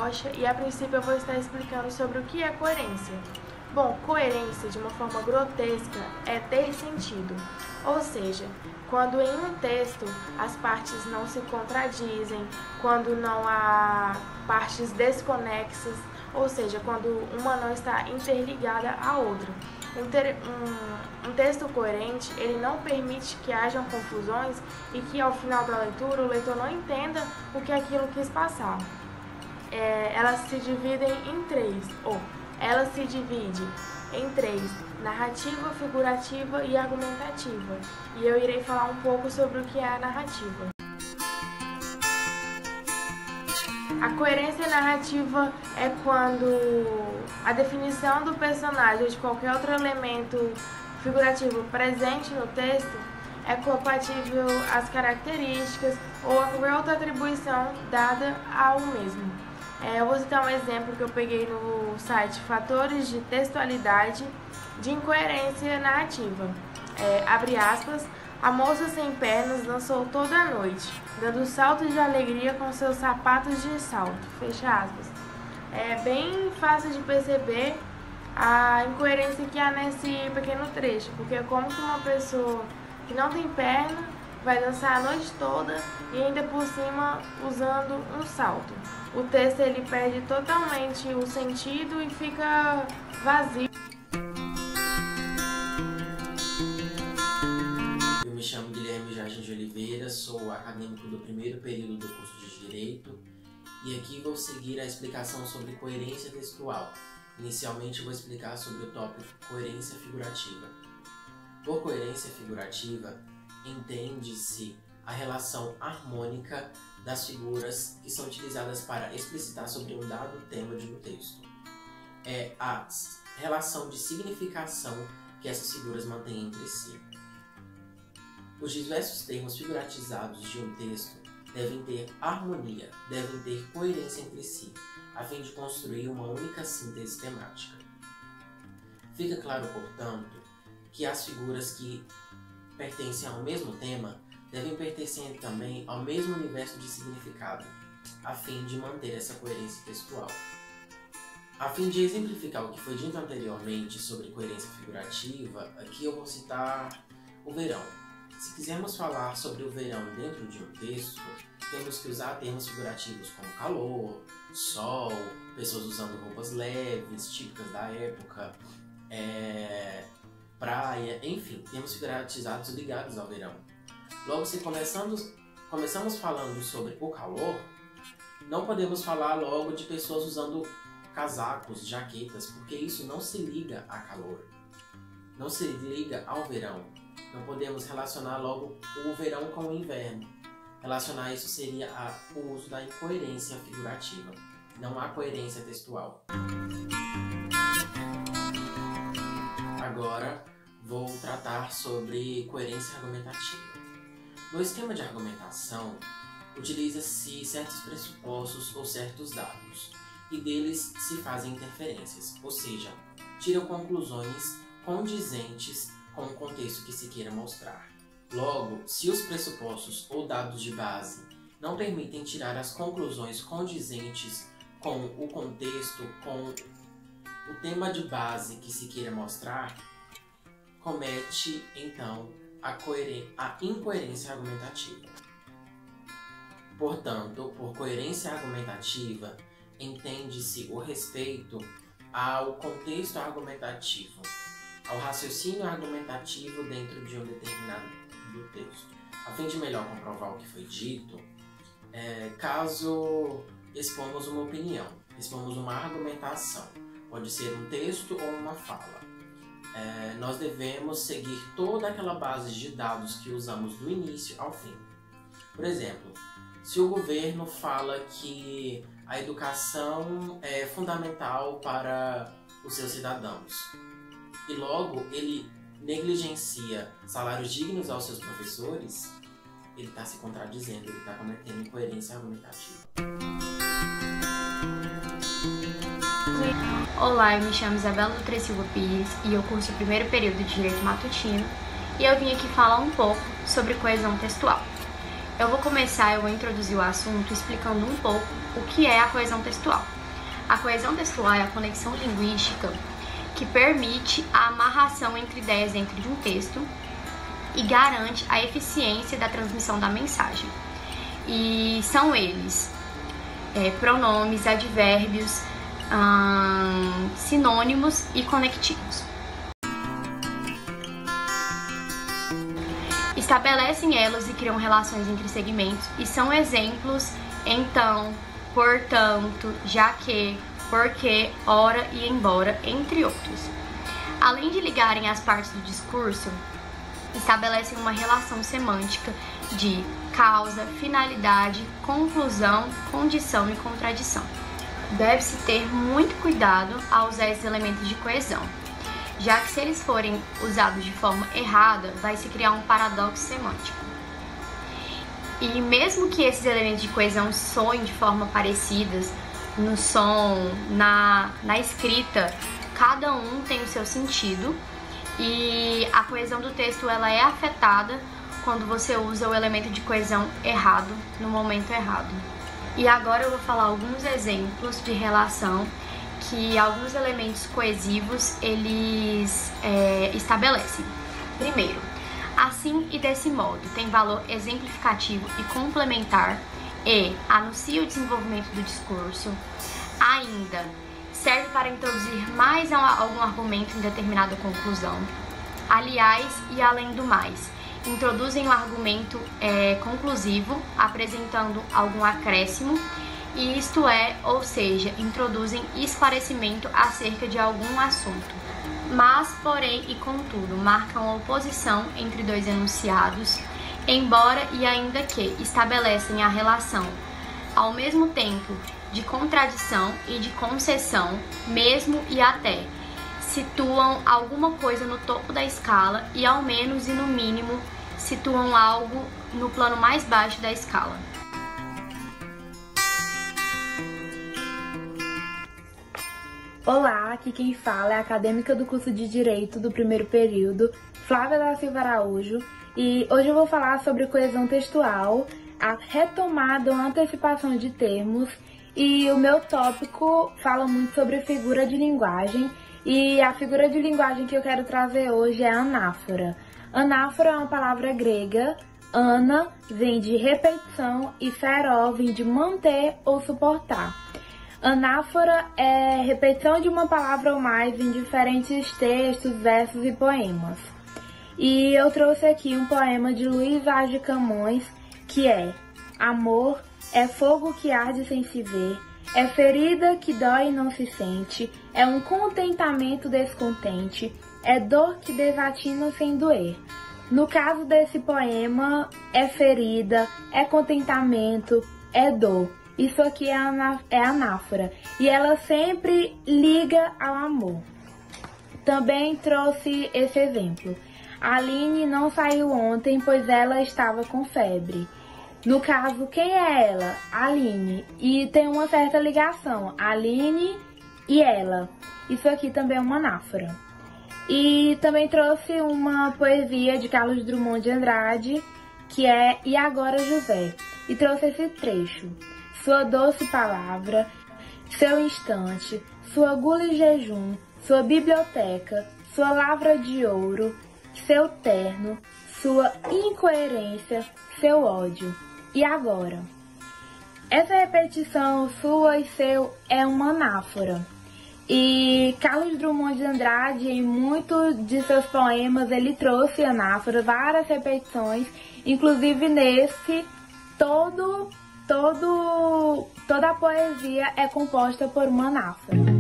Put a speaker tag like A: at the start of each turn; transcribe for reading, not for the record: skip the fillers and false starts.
A: Rocha e a princípio eu vou estar explicando sobre o que é coerência. Bom, coerência, de uma forma grotesca, é ter sentido, ou seja, quando em um texto as partes não se contradizem, quando não há partes desconexas, ou seja, quando uma não está interligada à outra. Um texto coerente, ele não permite que hajam confusões e que ao final da leitura o leitor não entenda o que aquilo quis passar. Elas se divide em três: narrativa, figurativa e argumentativa. E eu irei falar um pouco sobre o que é a narrativa. A coerência narrativa é quando a definição do personagem ou de qualquer outro elemento figurativo presente no texto é compatível às características ou a qualquer outra atribuição dada ao mesmo. Eu vou citar um exemplo que eu peguei no site Fatores de Textualidade de Incoerência Narrativa. Abre aspas, a moça sem pernas dançou toda a noite, dando saltos de alegria com seus sapatos de salto. Fecha aspas. É bem fácil de perceber a incoerência que há nesse pequeno trecho, porque é como que uma pessoa que não tem perna vai dançar a noite toda e ainda por cima usando um salto. O texto ele perde totalmente o sentido e fica vazio.
B: Eu me chamo Guilherme Jardim de Oliveira, sou acadêmico do primeiro período do curso de Direito e aqui vou seguir a explicação sobre coerência textual. Inicialmente vou explicar sobre o tópico coerência figurativa. Por coerência figurativa, entende-se a relação harmônica das figuras que são utilizadas para explicitar sobre um dado tema de um texto. É a relação de significação que essas figuras mantêm entre si. Os diversos termos figuratizados de um texto devem ter harmonia, devem ter coerência entre si, a fim de construir uma única síntese temática. Fica claro, portanto, que as figuras que pertencem ao mesmo tema devem pertencer também ao mesmo universo de significado, a fim de manter essa coerência textual. A fim de exemplificar o que foi dito anteriormente sobre coerência figurativa, aqui eu vou citar o verão. Se quisermos falar sobre o verão dentro de um texto, temos que usar termos figurativos como calor, sol, pessoas usando roupas leves, típicas da época, praia, enfim, termos figuratizados ligados ao verão. Logo, se começamos falando sobre o calor, não podemos falar logo de pessoas usando casacos, jaquetas, porque isso não se liga a calor, não se liga ao verão. Não podemos relacionar logo o verão com o inverno. Relacionar isso seria o uso da incoerência figurativa. Não há coerência textual. Agora vou tratar sobre coerência argumentativa. No esquema de argumentação, utiliza-se certos pressupostos ou certos dados, e deles se fazem interferências, ou seja, tiram conclusões condizentes com o contexto que se queira mostrar. Logo, se os pressupostos ou dados de base não permitem tirar as conclusões condizentes com o contexto, com o tema de base que se queira mostrar, comete, então, a incoerência argumentativa. Portanto, por coerência argumentativa, entende-se o respeito ao contexto argumentativo, ao raciocínio argumentativo dentro de um determinado texto. A fim de melhor comprovar o que foi dito, caso expomos uma opinião, expomos uma argumentação, pode ser um texto ou uma fala, nós devemos seguir toda aquela base de dados que usamos do início ao fim. Por exemplo, se o governo fala que a educação é fundamental para os seus cidadãos, e logo ele negligencia salários dignos aos seus professores, ele está se contradizendo, ele está cometendo incoerência argumentativa.
C: Olá, eu me chamo Isabela Dutra Silva Pires e eu curso o primeiro período de Direito Matutino e eu vim aqui falar um pouco sobre coesão textual. eu vou introduzir o assunto explicando um pouco o que é a coesão textual. A coesão textual é a conexão linguística que permite a amarração entre ideias dentro de um texto e garante a eficiência da transmissão da mensagem. E são eles pronomes, advérbios, sinônimos e conectivos. Estabelecem elos e criam relações entre segmentos e são exemplos então, portanto, já que, porque, ora e embora, entre outros. Além de ligarem as partes do discurso, estabelecem uma relação semântica de causa, finalidade, conclusão, condição e contradição. Deve-se ter muito cuidado ao usar esses elementos de coesão, já que se eles forem usados de forma errada, vai se criar um paradoxo semântico. E mesmo que esses elementos de coesão soem de forma parecidas, no som, na escrita, cada um tem o seu sentido e a coesão do texto ela é afetada quando você usa o elemento de coesão errado no momento errado. E agora eu vou falar alguns exemplos de relação que alguns elementos coesivos eles estabelecem. Primeiro, assim e desse modo tem valor exemplificativo e complementar e anuncia o desenvolvimento do discurso. Ainda serve para introduzir mais algum argumento em determinada conclusão. Aliás e além do mais, introduzem o argumento conclusivo, apresentando algum acréscimo, e isto é, ou seja, introduzem esclarecimento acerca de algum assunto. Mas, porém e contudo, marcam a oposição entre dois enunciados, embora e ainda que estabelecem a relação, ao mesmo tempo, de contradição e de concessão, mesmo e até, situam alguma coisa no topo da escala e, ao menos e no mínimo, situam algo no plano mais baixo da escala.
D: Olá, aqui quem fala é a acadêmica do curso de Direito do primeiro período, Flávia da Silva Araújo, e hoje eu vou falar sobre coesão textual, a retomada ou antecipação de termos, e o meu tópico fala muito sobre figura de linguagem, e a figura de linguagem que eu quero trazer hoje é a anáfora. Anáfora é uma palavra grega, ana vem de repetição e feró vem de manter ou suportar. Anáfora é repetição de uma palavra ou mais em diferentes textos, versos e poemas. E eu trouxe aqui um poema de Luís Vaz de Camões, que é: amor é fogo que arde sem se ver, é ferida que dói e não se sente, é um contentamento descontente, é dor que desatina sem doer. No caso desse poema, é ferida, é contentamento, é dor. Isso aqui é anáfora e ela sempre liga ao amor. Também trouxe esse exemplo. Aline não saiu ontem, pois ela estava com febre. No caso, quem é ela? Aline. E tem uma certa ligação, Aline e ela. Isso aqui também é uma anáfora. E também trouxe uma poesia de Carlos Drummond de Andrade, que é E Agora José. E trouxe esse trecho. Sua doce palavra, seu instante, sua gula e jejum, sua biblioteca, sua lavra de ouro, seu terno, sua incoerência, seu ódio. E agora? Essa repetição sua e seu é uma anáfora. E Carlos Drummond de Andrade, em muitos de seus poemas, ele trouxe anáfora, várias repetições, inclusive nesse, toda a poesia é composta por uma anáfora.